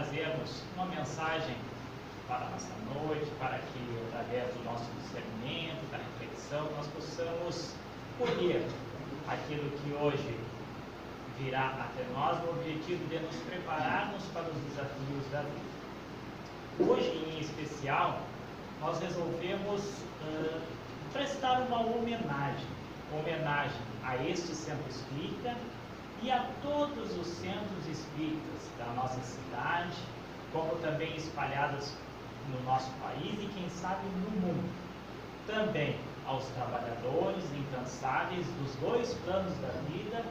trazermos uma mensagem para a nossa noite, para que, através do nosso discernimento, da reflexão, nós possamos colher aquilo que hoje virá até nós, no objetivo de nos prepararmos para os desafios da vida. Hoje, em especial, nós resolvemos prestar uma homenagem a este centro espírita e a todos os centros espíritas da nossa cidade, como também espalhados no nosso país e, quem sabe, no mundo. Também aos trabalhadores incansáveis dos dois planos da vida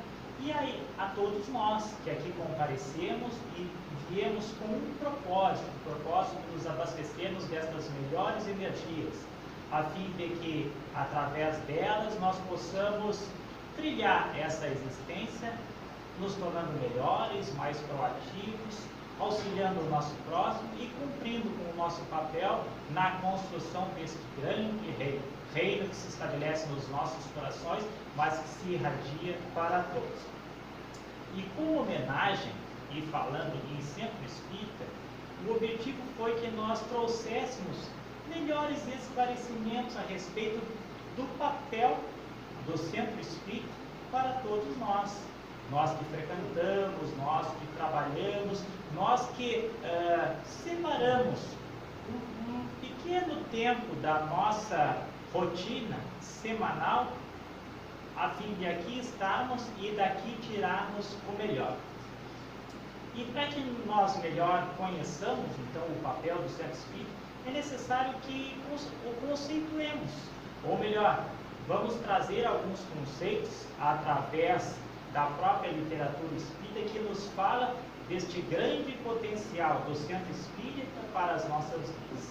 e a todos nós que aqui comparecemos e viemos com um propósito de nos abastecermos destas melhores energias, a fim de que, através delas, nós possamos trilhar essa existência, nos tornando melhores, mais proativos, auxiliando o nosso próximo e cumprindo com o nosso papel na construção deste grande reino que se estabelece nos nossos corações, mas que se irradia para todos. E como homenagem, e falando em centro espírita, o objetivo foi que nós trouxéssemos melhores esclarecimentos a respeito do papel do centro espírita para todos nós. Nós que frequentamos, nós que trabalhamos, nós que separamos um pequeno tempo da nossa rotina semanal, a fim de aqui estarmos e daqui tirarmos o melhor. E para que nós melhor conheçamos, então, o papel do centro espírita, é necessário que o conceituemos. Ou melhor, vamos trazer alguns conceitos através da própria literatura espírita que nos fala deste grande potencial do centro espírita para as nossas vidas.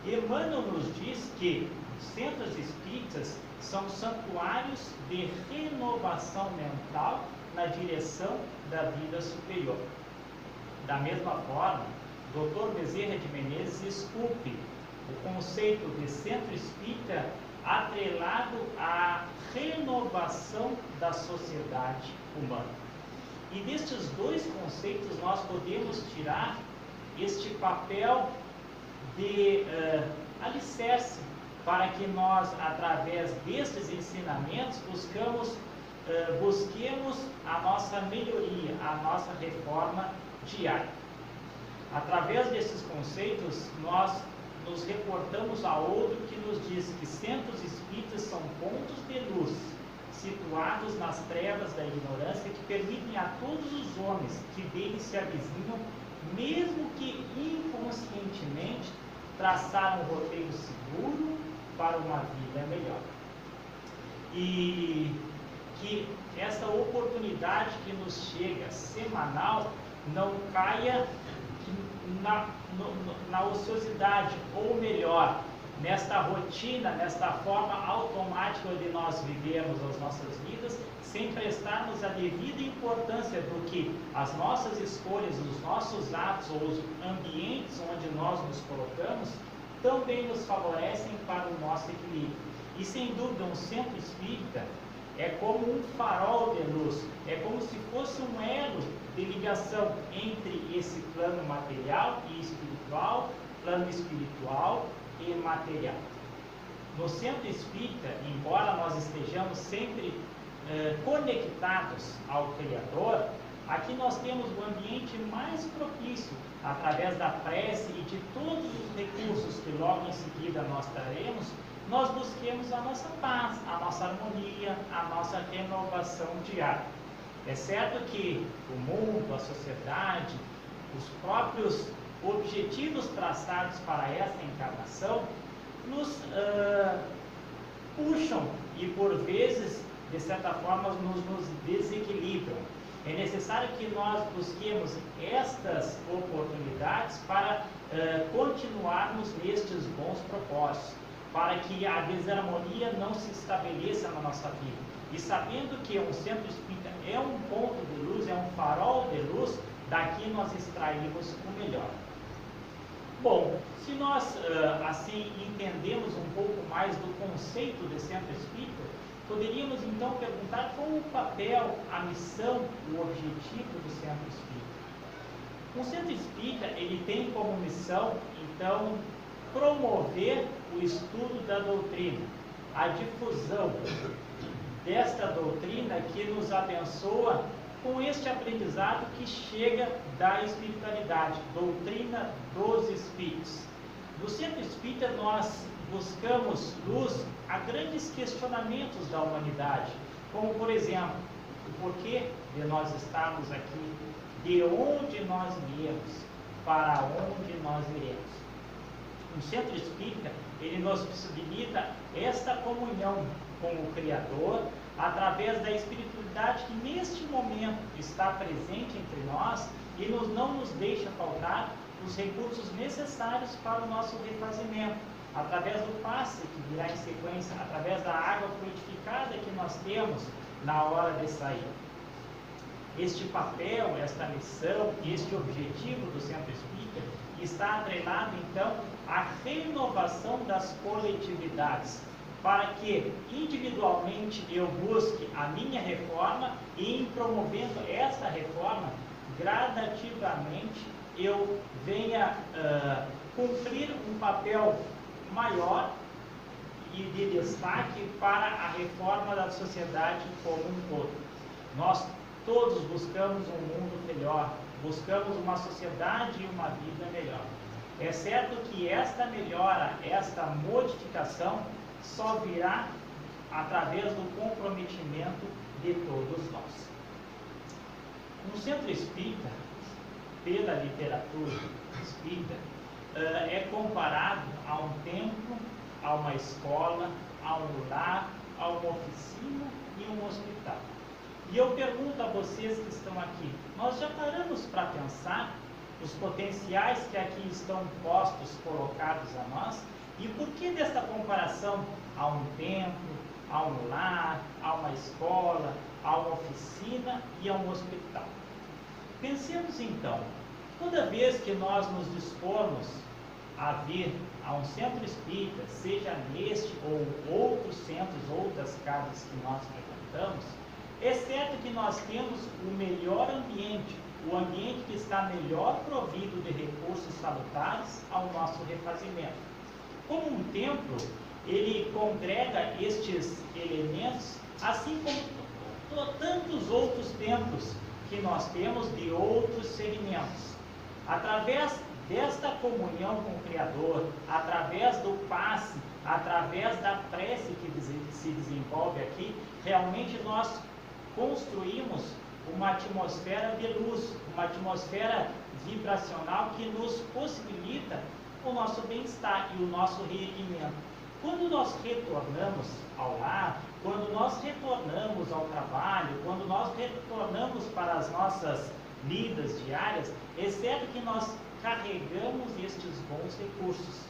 Emmanuel nos diz que os centros espíritas são santuários de renovação mental na direção da vida superior. Da mesma forma, Dr. Bezerra de Menezes esculpe o conceito de centro espírita atrelado à renovação da sociedade humana. E destes dois conceitos nós podemos tirar este papel de alicerce para que nós, através destes ensinamentos, busquemos a nossa melhoria, a nossa reforma diária. Através desses conceitos, nós nos reportamos a outro que nos diz que centros espíritas são pontos de luz, situados nas trevas da ignorância, que permitem a todos os homens que dele se avizinham, mesmo que inconscientemente, traçar um roteiro seguro para uma vida melhor. E que essa oportunidade que nos chega semanal não caia na ociosidade, ou melhor, nesta rotina, nesta forma automática de nós vivemos as nossas vidas, sem prestarmos a devida importância do que as nossas escolhas, os nossos atos ou os ambientes onde nós nos colocamos também nos favorecem para o nosso equilíbrio. E sem dúvida, um centro espírita é como um farol de luz, é como se fosse um elo de ligação entre esse plano material e espiritual, plano espiritual e material. No centro espírita, embora nós estejamos sempre conectados ao Criador, aqui nós temos o ambiente mais propício, através da prece e de todos os recursos que logo em seguida nós traremos, nós busquemos a nossa paz, a nossa harmonia, a nossa renovação diária. É certo que o mundo, a sociedade, os próprios objetivos traçados para esta encarnação nos puxam e, por vezes, de certa forma, nos desequilibram. É necessário que nós busquemos estas oportunidades para continuarmos nestes bons propósitos, para que a desarmonia não se estabeleça na nossa vida. E sabendo que um centro espírita é um ponto de luz, é um farol de luz, daqui nós extraímos o melhor. Bom, se nós assim entendemos um pouco mais do conceito de centro espírita, poderíamos então perguntar qual o papel, a missão, o objetivo do centro espírita. Um centro espírita, ele tem como missão, então, promover o estudo da doutrina, a difusão desta doutrina que nos abençoa com este aprendizado que chega da espiritualidade, doutrina dos espíritos. No centro espírita nós buscamos luz a grandes questionamentos da humanidade, como por exemplo, o porquê de nós estarmos aqui, de onde nós viemos, para onde nós iremos. Um centro espírita, ele nos possibilita esta comunhão com o Criador, através da espiritualidade que neste momento está presente entre nós e não nos deixa faltar os recursos necessários para o nosso refazimento, através do passe que virá em sequência, através da água purificada que nós temos na hora de sair. Este papel, esta missão, este objetivo do centro espírita está atrelado então à renovação das coletividades, para que individualmente eu busque a minha reforma e em promovendo essa reforma, gradativamente eu venha cumprir um papel maior e de destaque para a reforma da sociedade como um todo. Nós todos buscamos um mundo melhor, buscamos uma sociedade e uma vida melhor. É certo que esta melhora, esta modificação, só virá através do comprometimento de todos nós. No centro espírita, pela literatura espírita, é comparado a um templo, a uma escola, a um lar, a uma oficina e um hospital. E eu pergunto a vocês que estão aqui, nós já paramos para pensar os potenciais que aqui estão postos, colocados a nós? E por que desta comparação a um templo, a um lar, a uma escola, a uma oficina e a um hospital? Pensemos então, toda vez que nós nos dispormos a vir a um centro espírita, seja neste ou outros centros, outras casas que nós frequentamos, é certo que nós temos o melhor ambiente, o ambiente que está melhor provido de recursos salutares ao nosso refazimento. Como um templo, ele congrega estes elementos, assim como tantos outros templos que nós temos de outros segmentos. Através desta comunhão com o Criador, através do passe, através da prece que se desenvolve aqui, realmente nós construímos uma atmosfera de luz, uma atmosfera vibracional que nos possibilita o nosso bem-estar e o nosso reerguimento. Quando nós retornamos ao lar, quando nós retornamos ao trabalho, quando nós retornamos para as nossas lidas diárias, é certo que nós carregamos estes bons recursos.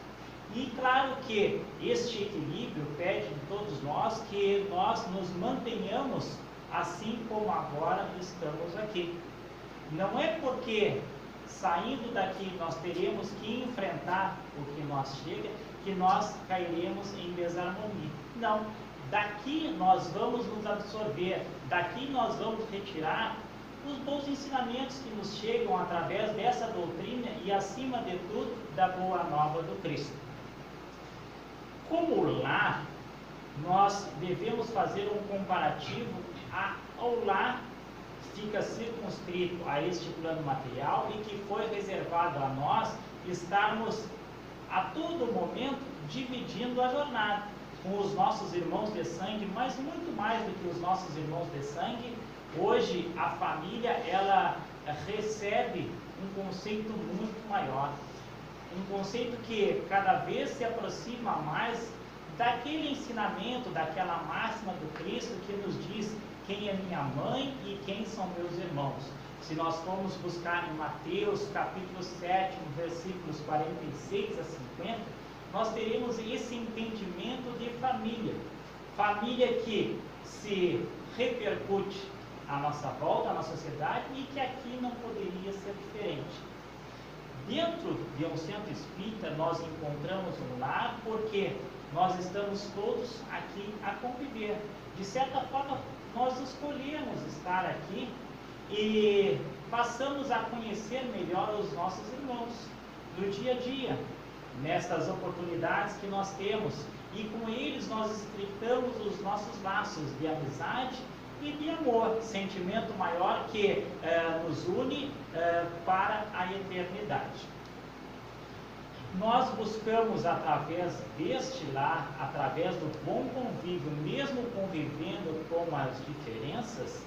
E claro que este equilíbrio pede de todos nós que nós nos mantenhamos assim como agora estamos aqui. Não é porque saindo daqui nós teremos que enfrentar o que nos chega, que nós cairemos em desarmonia. Não, daqui nós vamos nos absorver, daqui nós vamos retirar os bons ensinamentos que nos chegam através dessa doutrina e, acima de tudo, da boa nova do Cristo. Como lar, nós devemos fazer um comparativo ao lar fica circunscrito a este plano material e que foi reservado a nós estarmos a todo momento dividindo a jornada com os nossos irmãos de sangue, mas muito mais do que os nossos irmãos de sangue. Hoje a família ela recebe um conceito muito maior, um conceito que cada vez se aproxima mais daquele ensinamento, daquela máxima do Cristo que nos diz quem é minha mãe e quem são meus irmãos. Se nós formos buscar em Mateus capítulo 7, versículos 46 a 50, nós teremos esse entendimento de família. Família que se repercute à nossa volta, na sociedade, e que aqui não poderia ser diferente. Dentro de um centro espírita, nós encontramos um lar porque nós estamos todos aqui a conviver. De certa forma, nós escolhemos estar aqui e passamos a conhecer melhor os nossos irmãos no dia a dia, nestas oportunidades que nós temos, e com eles nós estreitamos os nossos laços de amizade e de amor, sentimento maior que nos une para a eternidade. Nós buscamos, através deste lar, através do bom convívio, mesmo convivendo com as diferenças,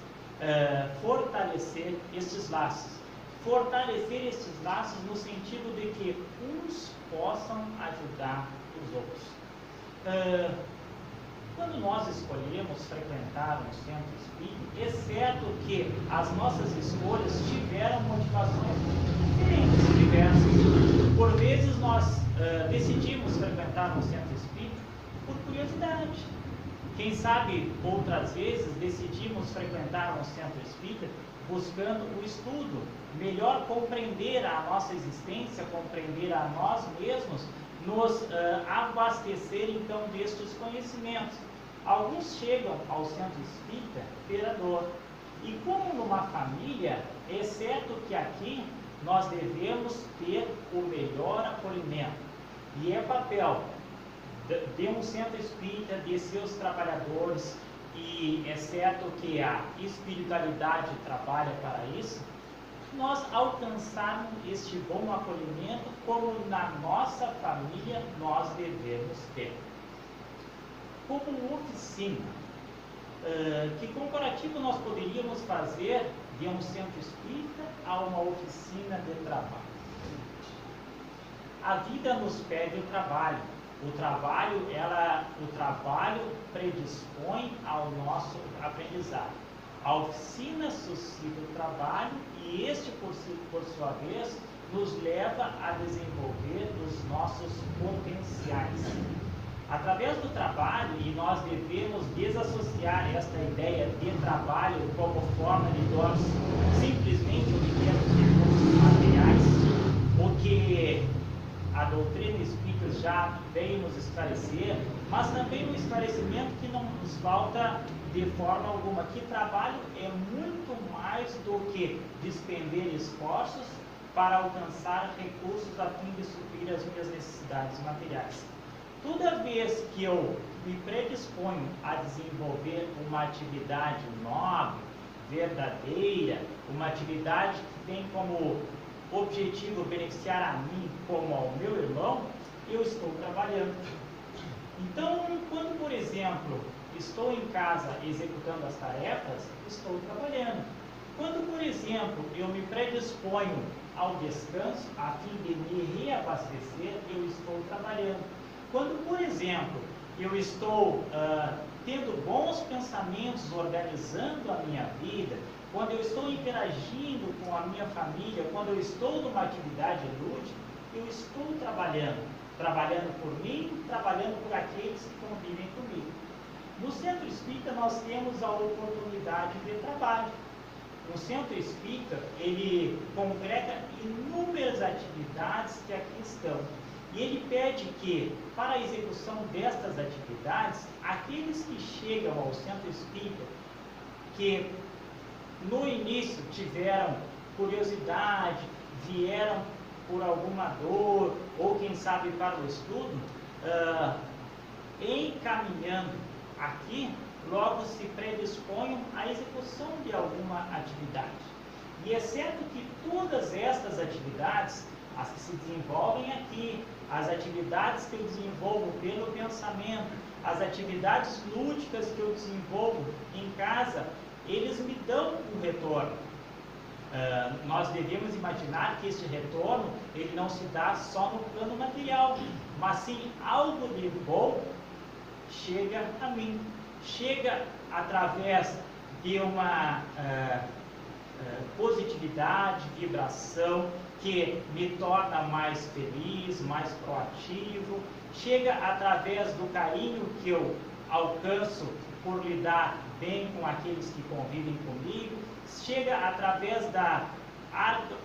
fortalecer estes laços. Fortalecer estes laços no sentido de que uns possam ajudar os outros. Quando nós escolhemos frequentar um centro espírita, é certo que as nossas escolhas tiveram motivações diferentes, diversas. Por vezes nós decidimos frequentar um centro espírita por curiosidade. Quem sabe outras vezes decidimos frequentar um centro espírita buscando o estudo, melhor compreender a nossa existência, compreender a nós mesmos, nos abastecer então destes conhecimentos. Alguns chegam ao centro espírita pela dor. E como numa família, é certo que aqui nós devemos ter o melhor acolhimento. E é papel de um centro espírita, de seus trabalhadores, e é certo que a espiritualidade trabalha para isso, nós alcançarmos este bom acolhimento como na nossa família nós devemos ter. Como oficina, que comparativo nós poderíamos fazer de um centro espírita a uma oficina de trabalho? A vida nos pede o trabalho. O trabalho predispõe ao nosso aprendizado. A oficina suscita o trabalho e este, por sua vez, nos leva a desenvolver os nossos potenciais. Através do trabalho, e nós devemos desassociar esta ideia de trabalho como forma de nós simplesmente obtermos recursos materiais, o que a doutrina espírita já veio nos esclarecer, mas também um esclarecimento que não nos falta de forma alguma, que trabalho é muito mais do que despender esforços para alcançar recursos a fim de suprir as minhas necessidades materiais. Toda vez que eu me predisponho a desenvolver uma atividade nobre, verdadeira, uma atividade que tem como objetivo beneficiar a mim como ao meu irmão, eu estou trabalhando. Então, quando, por exemplo, estou em casa executando as tarefas, estou trabalhando. Quando, por exemplo, eu me predisponho ao descanso a fim de me reabastecer, eu estou trabalhando. Quando, por exemplo, eu estou tendo bons pensamentos, organizando a minha vida, quando eu estou interagindo com a minha família, quando eu estou numa atividade lúdica, eu estou trabalhando. Trabalhando por mim, trabalhando por aqueles que convivem comigo. No centro espírita nós temos a oportunidade de trabalho. O centro espírita, ele congrega inúmeras atividades que aqui estão. E ele pede que, para a execução destas atividades, aqueles que chegam ao centro espírita, que no início tiveram curiosidade, vieram por alguma dor, ou quem sabe para o estudo, encaminhando aqui, logo se predisponham à execução de alguma atividade. E é certo que todas estas atividades, as que se desenvolvem aqui, as atividades que eu desenvolvo pelo pensamento, as atividades lúdicas que eu desenvolvo em casa, eles me dão um retorno. Nós devemos imaginar que este retorno, ele não se dá só no plano material, mas sim algo de bom chega a mim, chega através de uma positividade, vibração, que me torna mais feliz, mais proativo, chega através do carinho que eu alcanço por lidar bem com aqueles que convivem comigo, chega através da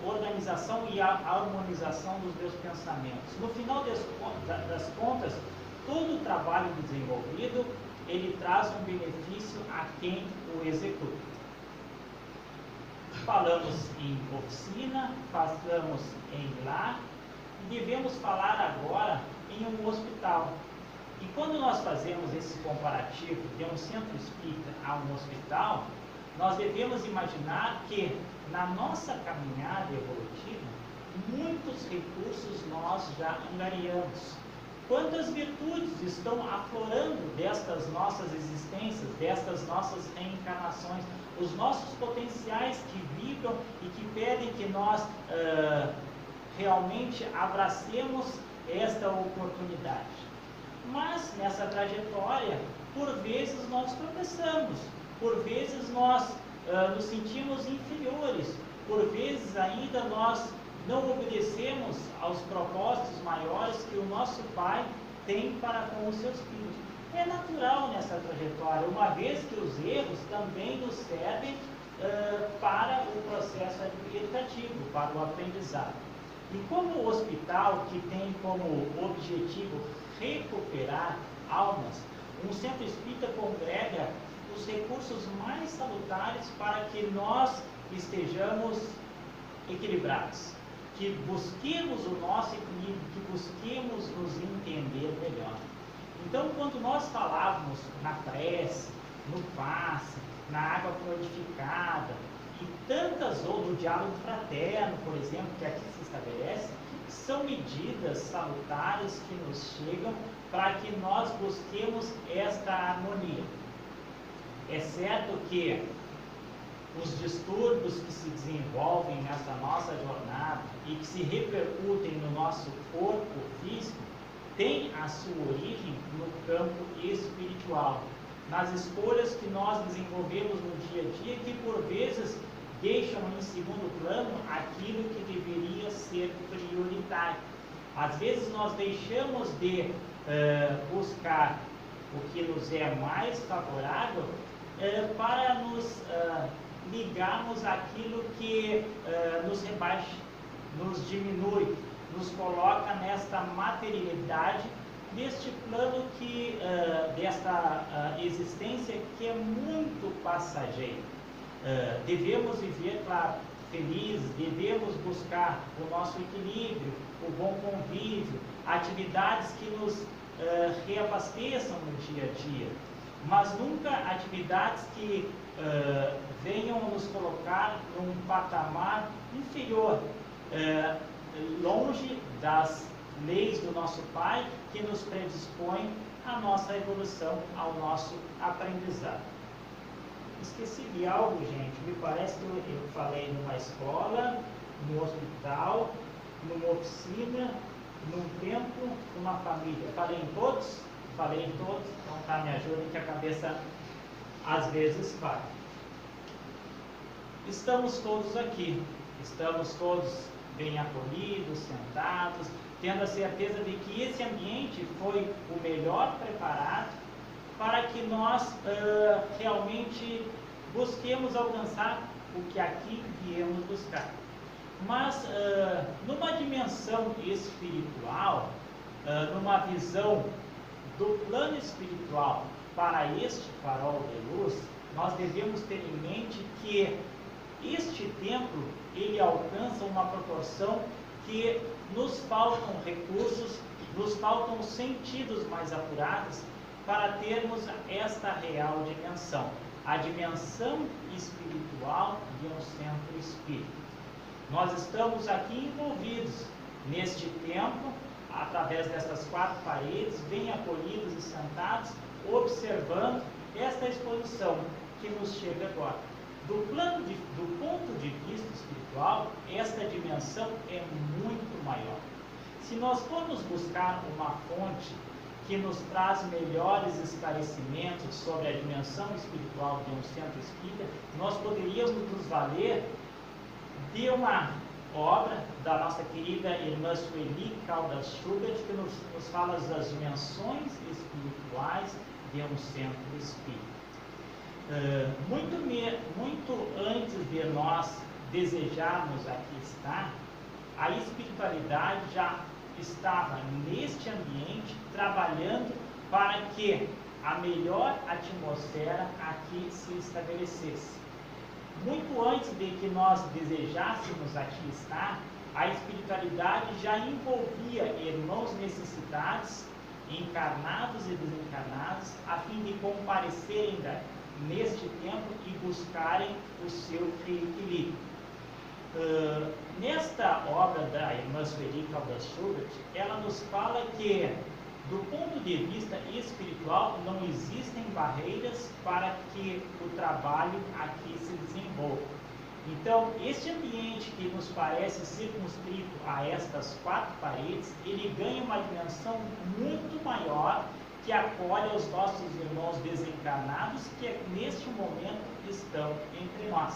organização e a harmonização dos meus pensamentos. No final das contas, todo o trabalho desenvolvido, ele traz um benefício a quem o executa. falamos em oficina, falamos em lar, e devemos falar agora em um hospital. E quando nós fazemos esse comparativo de um centro espírita a um hospital, nós devemos imaginar que na nossa caminhada evolutiva, muitos recursos nós já angariamos. Quantas virtudes estão aflorando destas nossas existências, destas nossas reencarnações, os nossos potenciais que vibram e que pedem que nós realmente abracemos esta oportunidade. Mas nessa trajetória, por vezes nós tropeçamos, por vezes nós nos sentimos inferiores, por vezes ainda nós não obedecemos aos propósitos maiores que o nosso Pai tem para com os seus filhos. É natural nessa trajetória, uma vez que os erros também nos servem para o processo educativo, para o aprendizado. E como o hospital, que tem como objetivo recuperar almas, um centro espírita congrega os recursos mais salutares para que nós estejamos equilibrados, que busquemos o nosso equilíbrio, que busquemos nos entender melhor. Então, quando nós falávamos na prece, no passe, na água purificada e tantas outras, no diálogo fraterno, por exemplo, que aqui se estabelece, são medidas salutares que nos chegam para que nós busquemos esta harmonia. É certo que os distúrbios que se desenvolvem nessa nossa jornada e que se repercutem no nosso corpo físico têm a sua origem no campo espiritual, nas escolhas que nós desenvolvemos no dia a dia, que por vezes deixam em segundo plano aquilo que deveria ser prioritário. Às vezes nós deixamos de buscar o que nos é mais favorável para nos ligarmos àquilo que nos rebaixa, nos diminui, nos coloca nesta materialidade, deste plano que, desta existência que é muito passageira. Devemos viver, claro, felizes, devemos buscar o nosso equilíbrio, o bom convívio, atividades que nos reabasteçam no dia a dia, mas nunca atividades que venham nos colocar num patamar inferior, longe das leis do nosso Pai, que nos predispõem à nossa evolução, ao nosso aprendizado. Esqueci de algo, gente. Me parece que eu falei numa escola, num hospital, numa oficina, num templo, numa família. Falei em todos? Falei em todos. Então tá, me ajudem que a cabeça às vezes falha. Estamos todos aqui. Estamos todos bem acolhidos, sentados, tendo a certeza de que esse ambiente foi o melhor preparado para que nós realmente busquemos alcançar o que aqui viemos buscar. Mas numa dimensão espiritual, numa visão do plano espiritual para este farol de luz, nós devemos ter em mente que este templo, ele alcança uma proporção que nos faltam recursos, nos faltam sentidos mais apurados para termos esta real dimensão, a dimensão espiritual de um centro espírita. Nós estamos aqui envolvidos neste templo, através destas quatro paredes, bem acolhidos e sentados, observando esta exposição que nos chega agora. Do ponto de vista espiritual, esta dimensão é muito maior. Se nós formos buscar uma fonte que nos traz melhores esclarecimentos sobre a dimensão espiritual de um centro espírita, nós poderíamos nos valer de uma obra da nossa querida irmã Sueli Caldas Schubert, que nos fala das dimensões espirituais de um centro espírita. Muito antes de nós desejarmos aqui estar, a espiritualidade já estava neste ambiente trabalhando para que a melhor atmosfera aqui se estabelecesse. Muito antes de que nós desejássemos aqui estar, a espiritualidade já envolvia irmãos necessitados, encarnados e desencarnados, a fim de comparecerem neste tempo e buscarem o seu reequilíbrio. Nesta obra da irmã Sueli Caldas Schubert, ela nos fala que, do ponto de vista espiritual, não existem barreiras para que o trabalho aqui se desenvolva. Então, este ambiente que nos parece circunscrito a estas 4 paredes, ele ganha uma dimensão muito maior, que acolhe os nossos irmãos desencarnados que neste momento estão entre nós.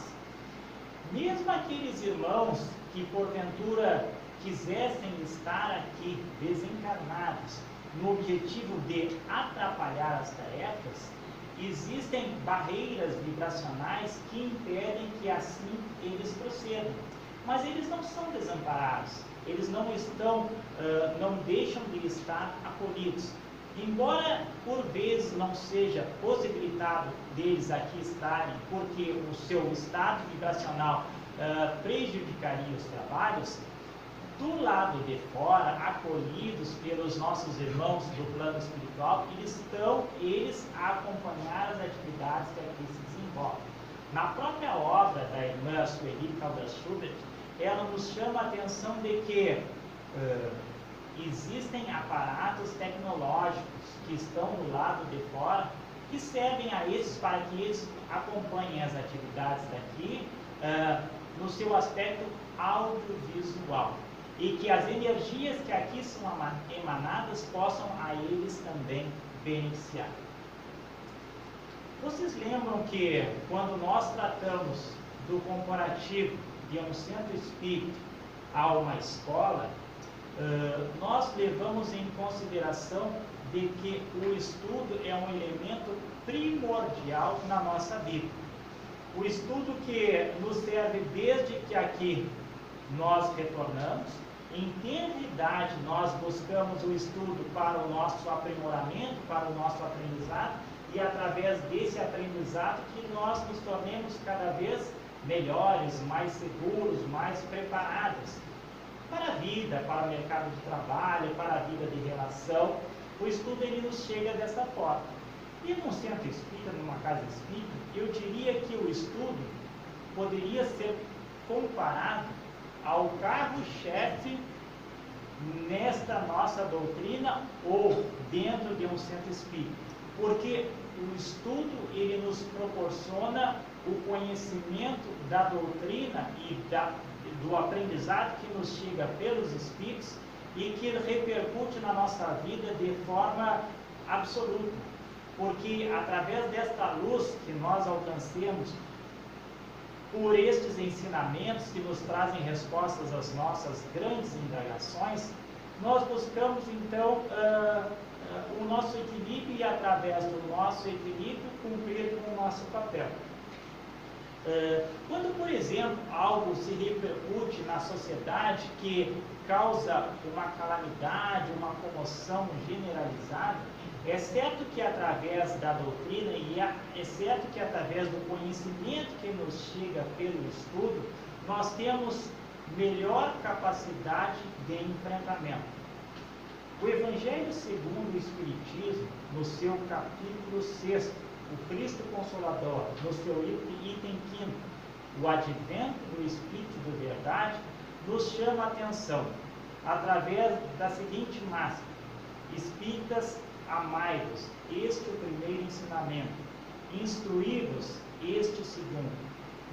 Mesmo aqueles irmãos que porventura quisessem estar aqui desencarnados no objetivo de atrapalhar as tarefas, existem barreiras vibracionais que impedem que assim eles procedam. Mas eles não são desamparados, eles não deixam de estar acolhidos. Embora por vezes não seja possibilitado deles aqui estarem, porque o seu estado vibracional prejudicaria os trabalhos, do lado de fora, acolhidos pelos nossos irmãos do plano espiritual, eles a acompanhar as atividades que aqui se desenvolvem. Na própria obra da irmã Sueli Caldas Schubert, ela nos chama a atenção de que existem aparatos tecnológicos que estão do lado de fora, que servem a esses para que eles acompanhem as atividades daqui no seu aspecto audiovisual, e que as energias que aqui são emanadas possam a eles também beneficiar. Vocês lembram que quando nós tratamos do comparativo de um centro espírita a uma escola, nós levamos em consideração de que o estudo é um elemento primordial na nossa vida. O estudo que nos serve desde que aqui nós retornamos. Em tenridade nós buscamos o estudo para o nosso aprimoramento, para o nosso aprendizado, e através desse aprendizado que nós nos tornemos cada vez melhores, mais seguros, mais preparados para a vida, para o mercado de trabalho, para a vida de relação. O estudo ele nos chega dessa forma. E num centro espírita, numa casa espírita, eu diria que o estudo poderia ser comparado ao carro-chefe nesta nossa doutrina ou dentro de um centro espírita, porque o estudo ele nos proporciona o conhecimento da doutrina e do aprendizado que nos chega pelos espíritos e que repercute na nossa vida de forma absoluta, porque através desta luz que nós alcancemos por estes ensinamentos que nos trazem respostas às nossas grandes indagações, nós buscamos então o nosso equilíbrio e através do nosso equilíbrio cumprir com o nosso papel. Quando, por exemplo, algo se repercute na sociedade que causa uma calamidade, uma comoção generalizada, é certo que através da doutrina e é certo que através do conhecimento que nos chega pelo estudo, nós temos melhor capacidade de enfrentamento. O Evangelho segundo o Espiritismo, no seu capítulo 6, o Cristo Consolador, no seu item 5, o advento do Espírito de Verdade, nos chama a atenção através da seguinte máxima: Espíritas, amai-vos, este o primeiro ensinamento, instruí-vos, este o segundo.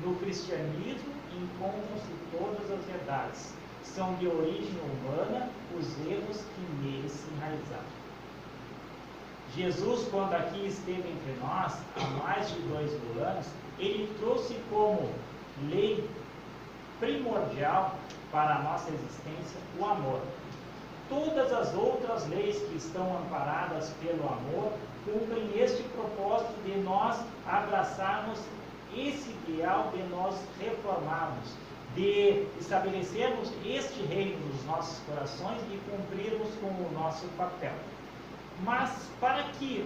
No cristianismo encontram-se todas as verdades, são de origem humana os erros que neles se enraizaram. Jesus, quando aqui esteve entre nós, há mais de 2000 anos, ele trouxe como lei primordial para a nossa existência o amor. Todas as outras leis que estão amparadas pelo amor cumprem este propósito de nós abraçarmos esse ideal, de nós reformarmos, de estabelecermos este reino nos nossos corações e cumprirmos com o nosso papel. Mas para que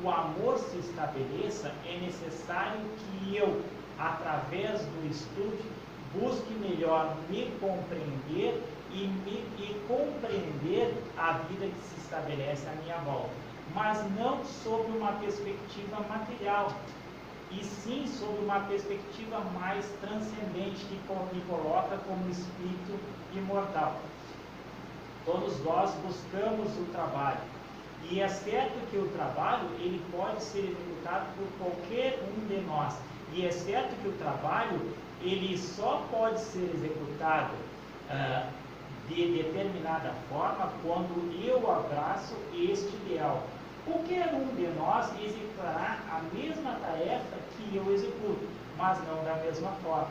o amor se estabeleça, é necessário que eu através do estudo, busque melhor me compreender e compreender a vida que se estabelece à minha volta, mas não sob uma perspectiva material, e sim sob uma perspectiva mais transcendente, que me coloca como espírito imortal. Todos nós buscamos o trabalho, e é certo que o trabalho ele pode ser executado por qualquer um de nós, e é certo que o trabalho ele só pode ser executado de determinada forma quando eu abraço este ideal. Qualquer um de nós executará a mesma tarefa que eu executo, mas não da mesma forma.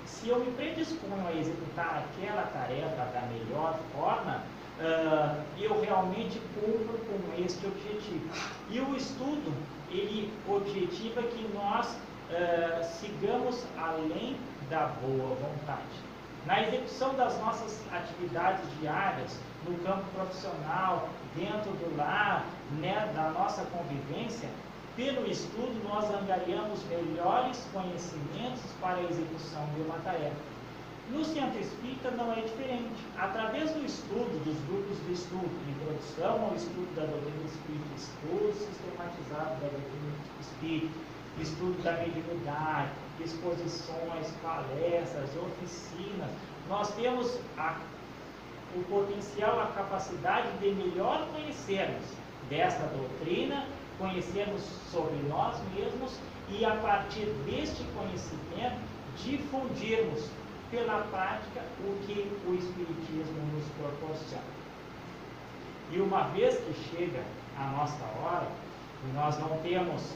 Se eu me predisponho a executar aquela tarefa da melhor forma, eu realmente cumpro com este objetivo. E o estudo, ele objetiva que nós sigamos além da boa vontade. Na execução das nossas atividades diárias, no campo profissional, dentro do lar, né, da nossa convivência, pelo estudo nós angariamos melhores conhecimentos para a execução de uma tarefa. No Centro Espírita não é diferente. Através do estudo, dos grupos de estudo, introdução ao estudo da doutrina espírita, estudo sistematizado da doutrina espírita, estudo da mediunidade, exposições, palestras, oficinas, nós temos o potencial, a capacidade de melhor conhecermos desta doutrina, conhecermos sobre nós mesmos e, a partir deste conhecimento, difundirmos pela prática o que o Espiritismo nos proporciona. E uma vez que chega a nossa hora, e nós não temos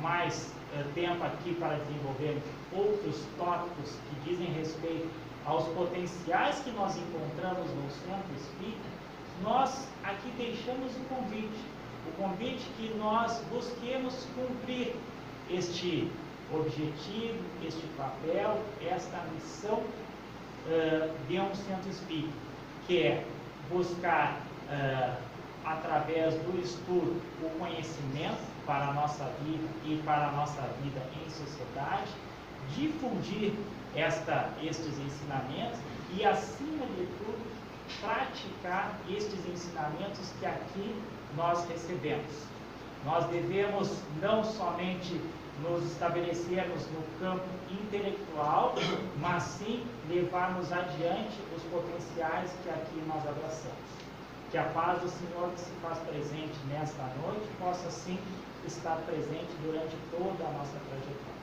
mais tempo aqui para desenvolver outros tópicos que dizem respeito aos potenciais que nós encontramos no Centro Espírita, nós aqui deixamos o convite que nós busquemos cumprir este objetivo, este papel, esta missão de um Centro Espírita, que é buscar, através do estudo, o conhecimento para a nossa vida e para a nossa vida em sociedade, difundir estes ensinamentos e, acima de tudo, praticar estes ensinamentos que aqui nós recebemos. Nós devemos não somente nos estabelecermos no campo intelectual, mas sim levarmos adiante os potenciais que aqui nós abraçamos. Que a paz do Senhor que se faz presente nesta noite possa sim estar presente durante toda a nossa trajetória.